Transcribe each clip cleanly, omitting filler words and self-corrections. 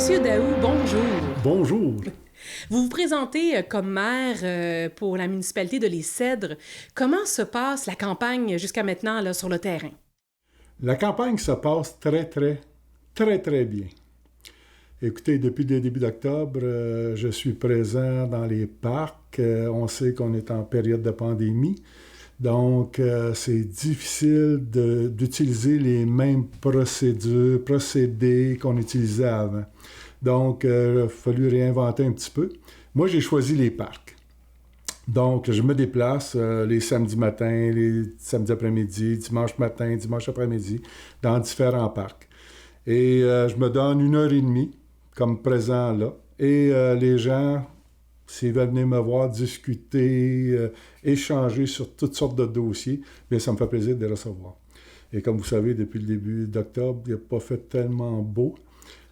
Monsieur Daou, bonjour. Bonjour. Vous vous présentez comme maire pour la municipalité de Les Cèdres. Comment se passe la campagne jusqu'à maintenant là, sur le terrain? La campagne se passe très bien. Écoutez, depuis le début d'octobre, je suis présent dans les parcs. On sait qu'on est en période de pandémie. Donc, c'est difficile d'utiliser les mêmes procédés qu'on utilisait avant. Donc, il a fallu réinventer un petit peu. Moi, j'ai choisi les parcs. Donc, je me déplace les samedis matins, les samedis après-midi, dimanche matin, dimanche après-midi, dans différents parcs. Et je me donne 1 heure et demie comme présent là. Et les gens, s'ils veulent venir me voir, discuter, échanger sur toutes sortes de dossiers, bien, ça me fait plaisir de les recevoir. Et comme vous savez, depuis le début d'octobre, il n'a pas fait tellement beau.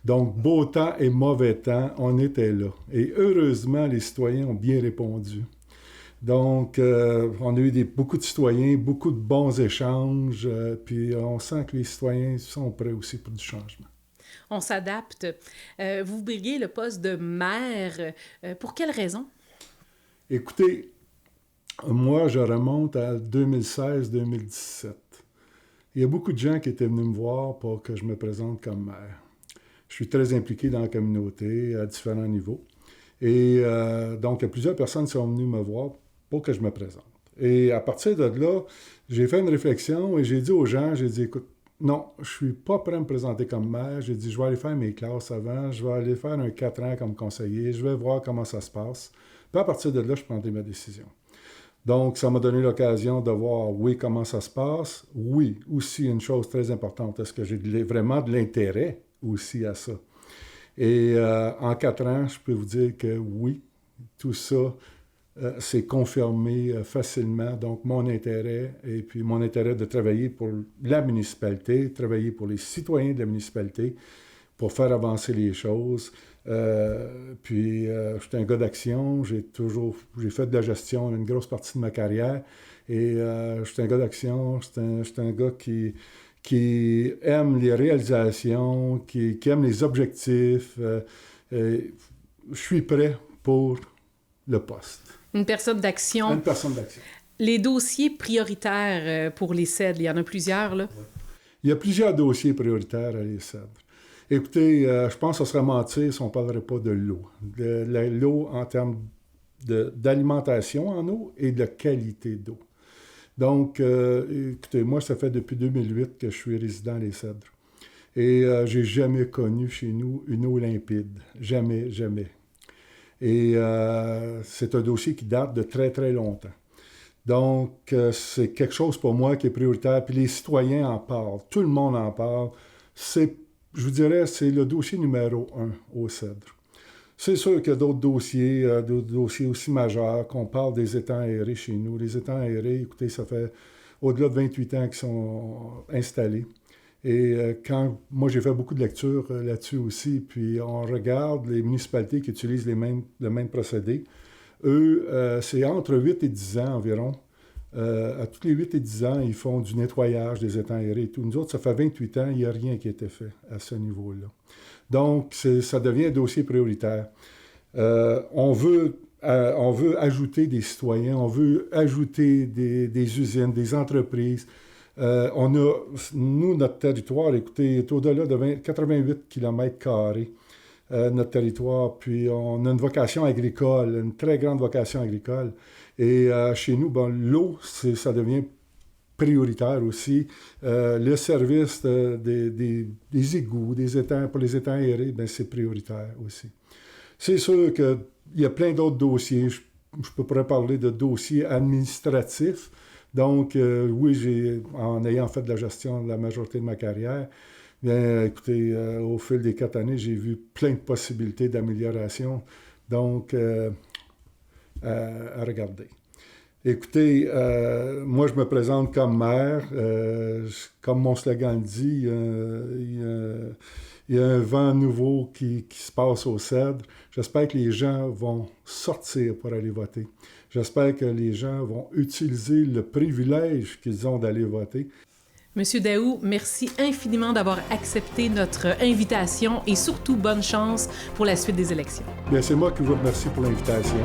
Donc, beau temps et mauvais temps, on était là. Et heureusement, les citoyens ont bien répondu. Donc, on a eu beaucoup de citoyens, beaucoup de bons échanges, puis on sent que les citoyens sont prêts aussi pour du changement. On s'adapte. Vous briguez le poste de maire. Pour quelle raison? Écoutez, moi, je remonte à 2016-2017. Il y a beaucoup de gens qui étaient venus me voir pour que je me présente comme maire. Je suis très impliqué dans la communauté à différents niveaux. Et donc, il y a plusieurs personnes qui sont venues me voir pour que je me présente. Et à partir de là, j'ai fait une réflexion et j'ai dit aux gens, écoute, non, je ne suis pas prêt à me présenter comme maire. J'ai dit, je vais aller faire mes classes avant, je vais aller faire un 4 ans comme conseiller, je vais voir comment ça se passe. Puis à partir de là, je prendrai ma décision. Donc, ça m'a donné l'occasion de voir, oui, comment ça se passe. Oui, aussi une chose très importante, est-ce que j'ai vraiment de l'intérêt aussi à ça? Et en 4 ans, je peux vous dire que oui, tout ça s'est confirmé facilement. Donc, mon intérêt, et puis mon intérêt de travailler pour la municipalité, travailler pour les citoyens de la municipalité, pour faire avancer les choses. Puis, je suis un gars d'action, j'ai fait de la gestion une grosse partie de ma carrière, et je suis un gars d'action, je suis un gars qui aime les réalisations, qui aime les objectifs. Je suis prêt pour le poste. Une personne d'action. Une personne d'action. Les dossiers prioritaires pour les Cèdres, il y en a plusieurs, là? Ouais. Il y a plusieurs dossiers prioritaires à les Cèdres. Écoutez, je pense que ce serait mentir si on ne parlerait pas de l'eau. L'eau en termes d'alimentation en eau et de qualité d'eau. Donc, écoutez, moi, ça fait depuis 2008 que je suis résident à Les Cèdres. Et j'ai jamais connu chez nous une eau limpide. Jamais. Et c'est un dossier qui date de très longtemps. Donc, c'est quelque chose pour moi qui est prioritaire. Puis les citoyens en parlent. Tout le monde en parle. Je vous dirais, c'est le dossier numéro 1 au Cèdres. C'est sûr qu'il y a d'autres dossiers aussi majeurs, qu'on parle des étangs aérés chez nous. Les étangs aérés, écoutez, ça fait au-delà de 28 ans qu'ils sont installés. Et moi, j'ai fait beaucoup de lectures là-dessus aussi, puis on regarde les municipalités qui utilisent le même procédé. Eux, c'est entre 8 et 10 ans environ. À tous les 8 et 10 ans, ils font du nettoyage des étangs aérés et tout. Nous autres, ça fait 28 ans, il n'y a rien qui a été fait à ce niveau-là. Donc, ça devient un dossier prioritaire. On veut ajouter des citoyens, on veut ajouter des usines, des entreprises. Nous, notre territoire, écoutez, est au-delà de 88 km², notre territoire. Puis, on a une vocation agricole, une très grande vocation agricole. Et chez nous, l'eau, ça devient prioritaire aussi. Le service des égouts, des étangs, pour les étangs aérés, c'est prioritaire aussi. C'est sûr qu'il y a plein d'autres dossiers. Je pourrais parler de dossiers administratifs. Donc, oui, en ayant fait de la gestion de la majorité de ma carrière, bien, écoutez, au fil des 4 années, j'ai vu plein de possibilités d'amélioration. Donc, à regarder. Écoutez, moi, je me présente comme maire. Comme mon slogan le dit, il y a un vent nouveau qui se passe au Cèdres. J'espère que les gens vont sortir pour aller voter. J'espère que les gens vont utiliser le privilège qu'ils ont d'aller voter. Monsieur Daou, merci infiniment d'avoir accepté notre invitation et surtout bonne chance pour la suite des élections. Bien, c'est moi qui vous remercie pour l'invitation.